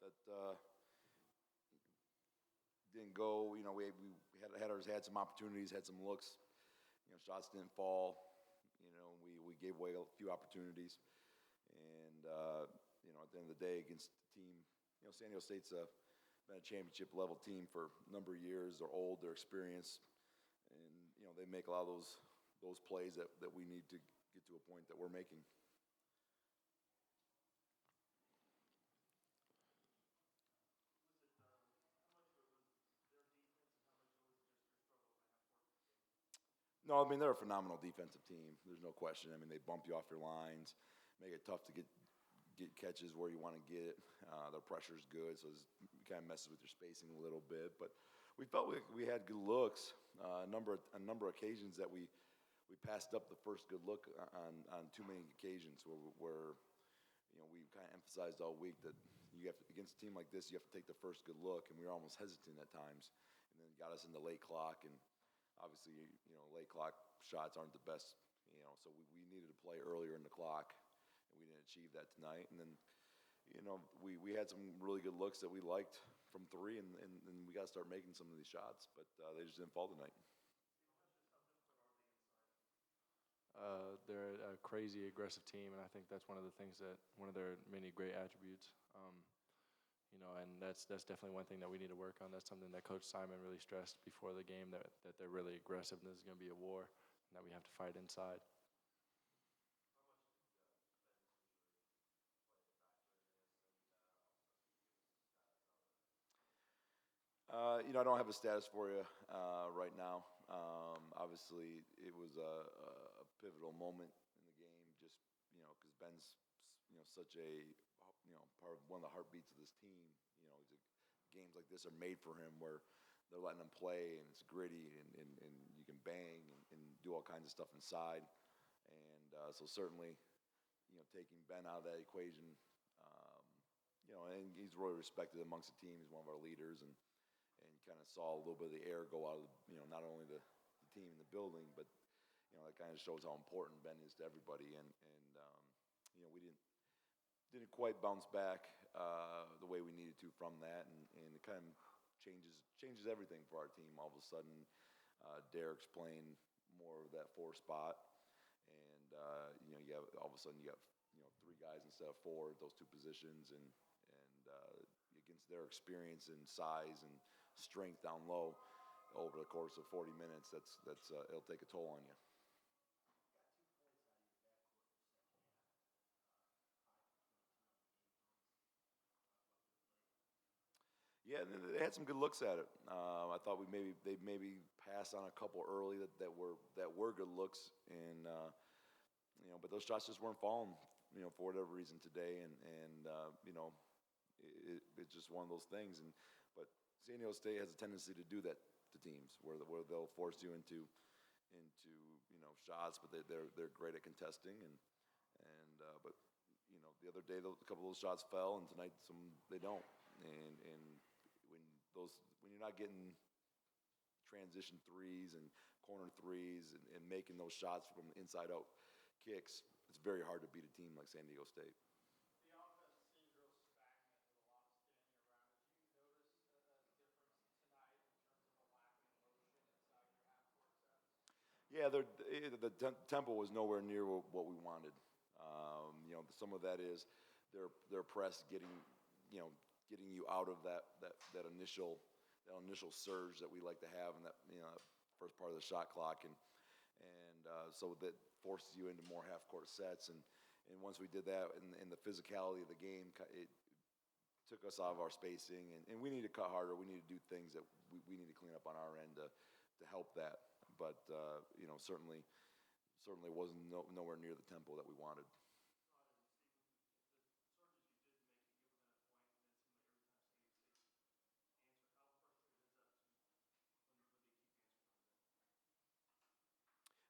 that didn't go. We had some opportunities, had some looks. Shots didn't fall. We gave away a few opportunities, and at the end of the day, against the team, San Diego State's been a championship level team for a number of years. They're old, they're experienced, and they make a lot of those plays that we need to get to a point that we're making. No, I mean, they're a phenomenal defensive team. There's no question. I mean, they bump you off your lines, make it tough to get catches where you want to get it. Their pressure's good, so it kind of messes with your spacing a little bit. But we felt we had good looks. A number of occasions that we passed up the first good look on too many occasions where we kind of emphasized all week that against a team like this, you have to take the first good look, and we were almost hesitant at times, and then got us into late clock. And obviously, late clock shots aren't the best, so we needed to play earlier in the clock, and we didn't achieve that tonight. And then, we had some really good looks that we liked from three, and we got to start making some of these shots, but they just didn't fall tonight. They're a crazy aggressive team, and I think that's one of their many great attributes. And that's definitely one thing that we need to work on. That's something that Coach Simon really stressed before the game, that they're really aggressive and this is going to be a war, and that we have to fight inside. I don't have a status for you right now. Obviously, it was a pivotal moment in the game, just because Ben's such a part of one of the heartbeats of this team. Games like this are made for him, where they're letting him play and it's gritty and you can bang and do all kinds of stuff inside. And so certainly, taking Ben out of that equation, and he's really respected amongst the team. He's one of our leaders, and kind of saw a little bit of the air go out of not only the team and the building, but that kind of shows how important Ben is to everybody. And we didn't quite bounce back the way we needed to from that, and it kind of changes everything for our team. All of a sudden, Derek's playing more of that 4 spot, and you have all of a sudden you have 3 guys instead of 4 at those 2 positions, and against their experience and size and strength down low over the course of 40 minutes, that's it'll take a toll on you. Yeah, they had some good looks at it. I thought they maybe passed on a couple early that were good looks, and but those shots just weren't falling, for whatever reason today, and it's just one of those things. But San Diego State has a tendency to do that to teams, where they'll force you into shots, but they're great at contesting, but the other day a couple of those shots fell, and tonight they don't, and when you're not getting transition threes and corner threes and making those shots from inside out kicks, it's very hard to beat a team like San Diego State. The offense seemed real stagnant with a lot of standing around. Did you notice a difference tonight in terms of a lack of motion inside your half-court sets? Yeah, the tempo was nowhere near what we wanted. Some of that is their press getting you out of that initial surge that we like to have in that first part of the shot clock, and so that forces you into more half-court sets, and once we did that, and the physicality of the game, it took us out of our spacing, and we need to cut harder. We need to do things that we need to clean up on our end to help that, but certainly wasn't nowhere near the tempo that we wanted.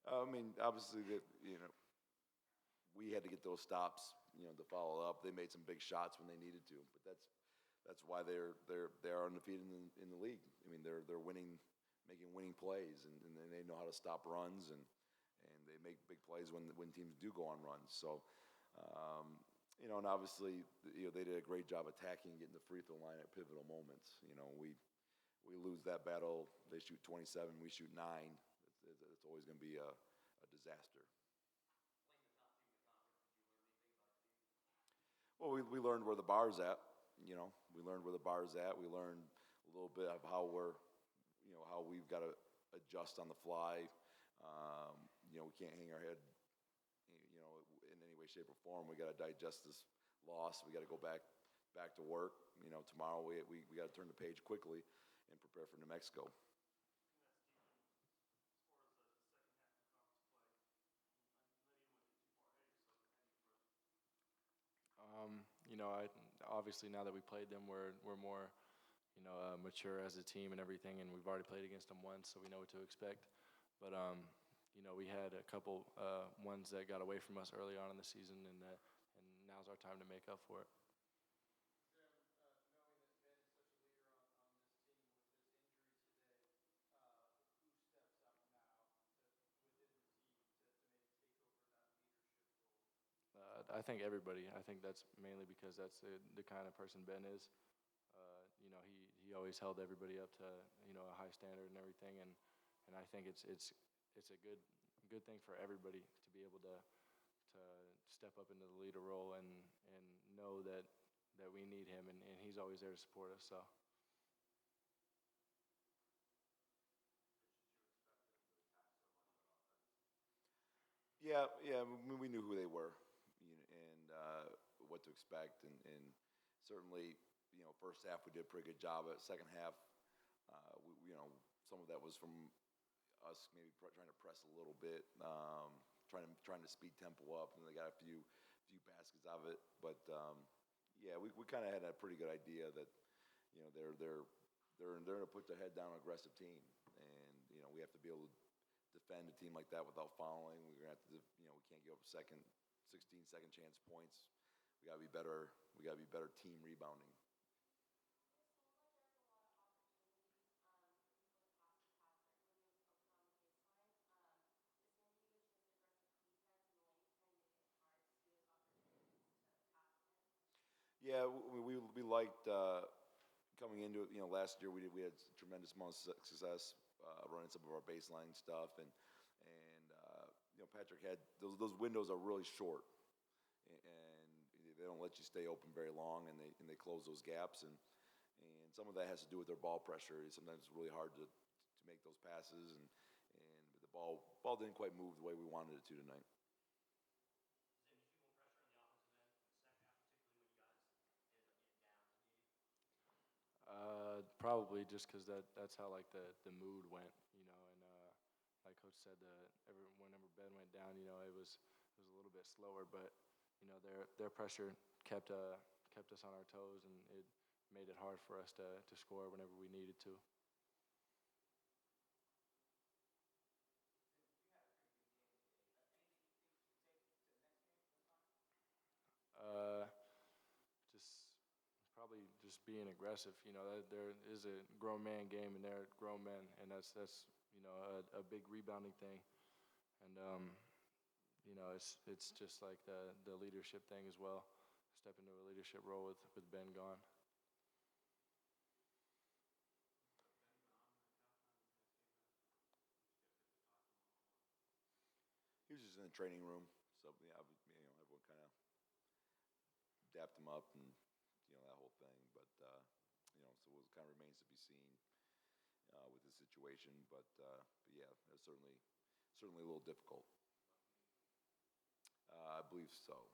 I mean, obviously, we had to get those stops, to follow up. They made some big shots when they needed to, but that's why they are undefeated in the league. I mean, they're making winning plays, and they know how to stop runs, and they make big plays when teams do go on runs. So, And obviously, they did a great job attacking, getting the free throw line at pivotal moments. We lose that battle. They shoot 27, we shoot 9. It's always going to be a disaster. Well, we learned where the bar's at. We learned where the bar's at. We learned a little bit of how how we've got to adjust on the fly. We can't hang our head, in any way, shape, or form. We got to digest this loss. We got to go back to work. Tomorrow we got to turn the page quickly and prepare for New Mexico. I obviously now that we played them, we're more, mature as a team and everything, and we've already played against them once, so we know what to expect. But we had a couple ones that got away from us early on in the season, and now's our time to make up for it. Zim, knowing that Ben is such a leader on this team with this injury today, who steps up now within the team to maybe take over that leadership role? I think everybody. I think that's mainly because that's the kind of person Ben is. He always held everybody up to a high standard and everything, and I think it's a good thing for everybody to be able to step up into the leader role and know that we need him, and he's always there to support us. So. Yeah. We knew who they were, and what to expect, and certainly, first half we did a pretty good job. At second half, some of that was from us maybe trying to press a little bit, trying to speed tempo up, and they got a few baskets out of it. But yeah, we kind of had a pretty good idea that they're going to put their head down, aggressive team, and we have to be able to defend a team like that without fouling. We're gonna have to, we can't give up 16 second chance points. We gotta be better. We gotta be better team rebounding. Yeah, we liked coming into it. Last year we had a tremendous amount of success running some of our baseline stuff, and Patrick had those windows are really short, and they don't let you stay open very long, and they close those gaps, and some of that has to do with their ball pressure. Sometimes it's really hard to make those passes, and the ball didn't quite move the way we wanted it to tonight. Probably just because that's how like the mood went, and like Coach said, whenever Ben went down, it was a little bit slower, but their pressure kept us on our toes, and it made it hard for us to score whenever we needed to. Just probably just being aggressive. There is a grown man game, and they're grown men, and that's a big rebounding thing, and it's just like the leadership thing as well. Step into a leadership role with Ben gone. He was just in the training room, so yeah, everyone kind of dapped him up, and that whole thing. But so it kind of remains to be seen with the situation. But yeah, it's certainly a little difficult. I believe so.